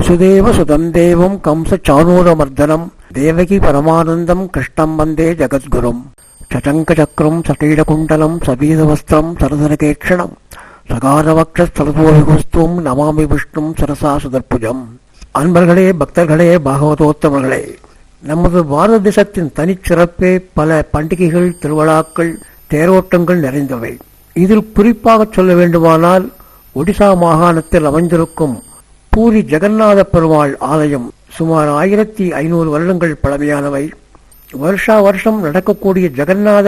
வசுதேவ சுதம் தேவம் கம்ச சானூரமர்தனம் தேவகி பரமானந்தம் கிருஷ்ணம் வந்தே ஜகத்குரும் சசங்க சக்கரம் சகீடகுண்டலம் சபீதவஸ்திரம் சரதனகேட்சணம் சகாரவக்ஷஸ்தலபோவிகுஸ்துவம் நமாமி விஷ்ணும் சரசா சுதர்புஜம். அன்பர்களே, பக்தர்களே, பாகவதோத்தமர்களே, நமது பாரத தேசத்தின் தனிச்சிறப்பே பல பண்டிகைகள், திருவிழாக்கள், தேரோட்டங்கள் நிறைந்தவை. இதில் குறிப்பாக சொல்ல வேண்டுமானால் ஒடிசா மாகாணத்தில் அமைந்திருக்கும் பூரி ஜெகநாத பெருமாள் ஆலயம் சுமார் 1500 வருடங்கள் பழமையானவை. வருஷா வருஷம் நடக்கக்கூடிய ஜெகநாத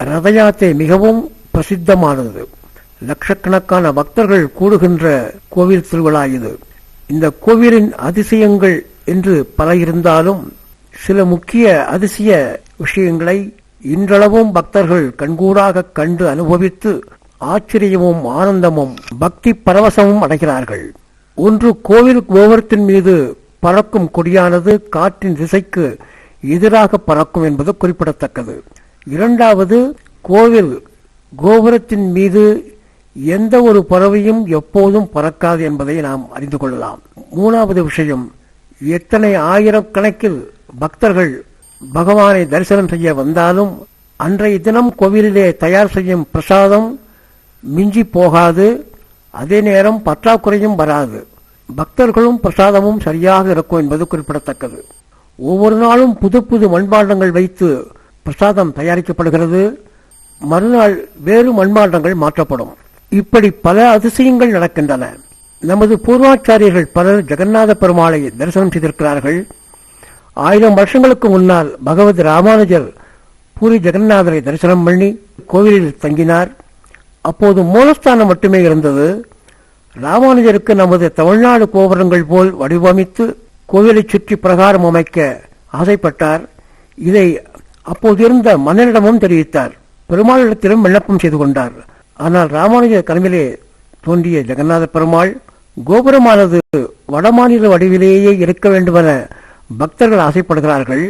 ரத யாத்திரை மிகவும் பிரசித்தமானது. லட்சக்கணக்கான பக்தர்கள் கூடுகின்ற கோவில் திருவிழா இது. இந்த கோவிலின் அதிசயங்கள் என்று பல இருந்தாலும் சில முக்கிய அதிசய விஷயங்களை இன்றளவும் பக்தர்கள் கண்கூடாக கண்டு அனுபவித்து ஆச்சரியமும் ஆனந்தமும் பக்தி பரவசமும் அடைகிறார்கள். ஒன்று, கோவில் கோபுரத்தின் மீது பறக்கும் கொடியானது காற்றின் திசைக்கு எதிராக பறக்கும் என்பது குறிப்பிடத்தக்கது. இரண்டாவது, கோவில் கோபுரத்தின் மீது எந்த ஒரு பறவையும் எப்போதும் பறக்காது என்பதை நாம் அறிந்து கொள்ளலாம். மூணாவது விஷயம், எத்தனை ஆயிரக்கணக்கில் பக்தர்கள் பகவானை தரிசனம் செய்ய வந்தாலும் அன்றைய தினம் கோவிலிலே தயார் செய்யும் பிரசாதம் மிஞ்சி போகாது. அதே நேரம் பற்றாக்குறையும் வராது. பக்தர்களும் பிரசாதமும் சரியாக இருக்கும் என்பது குறிப்பிடத்தக்கது. ஒவ்வொரு நாளும் புது புது மண்பாண்டங்கள் வைத்து பிரசாதம் தயாரிக்கப்படுகிறது. மறுநாள் வேறு மண்பாண்டங்கள் மாற்றப்படும். இப்படி பல அதிசயங்கள் நடக்கின்றன. நமது பூர்வாச்சாரியர்கள் பலர் ஜெகநாத பெருமாளை தரிசனம் செய்திருக்கிறார்கள். 1000 வருஷங்களுக்கு முன்னால் பகவத் ராமானுஜர் பூரி ஜெகநாதரை தரிசனம் பண்ணி கோவிலில் தங்கினார். அப்போது மூலஸ்தானம் மட்டுமே இருந்தது. ராமானுஜருக்கு நமது தமிழ்நாடு கோபுரங்கள் போல் வடிவமைத்து கோவிலை சுற்றி பிரகாரம் அமைக்க ஆசைப்பட்டார். இதை அப்போது இருந்த மன்னரிடமும் தெரிவித்தார். பெருமாளிடத்திலும் விண்ணப்பம் செய்து கொண்டார். ஆனால் ராமானுஜர் கனவிலே தோன்றிய ஜெகநாத பெருமாள் கோபுரமானது வடமாநில வடிவிலேயே இருக்க வேண்டுமென பக்தர்கள் ஆசைப்படுகிறார்கள்,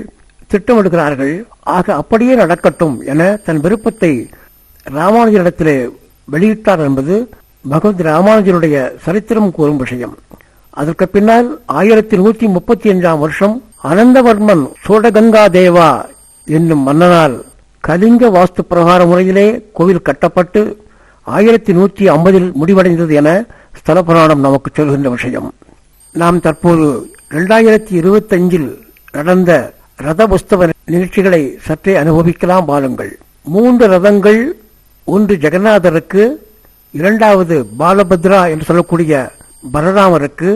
திட்டமிடுகிறார்கள். ஆக அப்படியே நடக்கட்டும் என தன் விருப்பத்தை ராமானுஜரிடத்திலே வெளியிட்டார் என்பது பகவத் ராமானுஜருடைய சரித்திரம் கூறும் விஷயம். அதற்கு பின்னால் 1135 வருஷம் அனந்தவர்மன் சோடகங்கா தேவா என்னும் மன்னனால் கலிங்க வாஸ்து பிரகார முறையிலே கோவில் கட்டப்பட்டு 1150 முடிவடைந்தது என ஸ்தல புராணம் நமக்கு சொல்கின்ற விஷயம். நாம் தற்போது 2025 நடந்த ரத உற்சவ நிகழ்ச்சிகளை சற்றே அனுபவிக்கலாம் வாருங்கள். 3 ரதங்கள், ஒன்று ஜெகநாதருக்கு, இரண்டாவது பாலபத்ரா என்று சொல்லக்கூடிய பலராமருக்கு,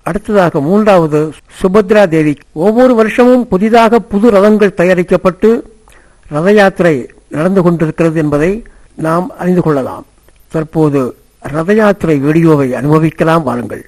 அடுத்ததாக மூன்றாவது சுபத்ரா தேவி. ஒவ்வொரு வருஷமும் புதிதாக புது ரதங்கள் தயாரிக்கப்பட்டு ரத யாத்திரை நடந்து கொண்டிருக்கிறது என்பதை நாம் அறிந்து கொள்ளலாம். தற்போது ரத யாத்திரை வீடியோவை அனுபவிக்கலாம் வாருங்கள்.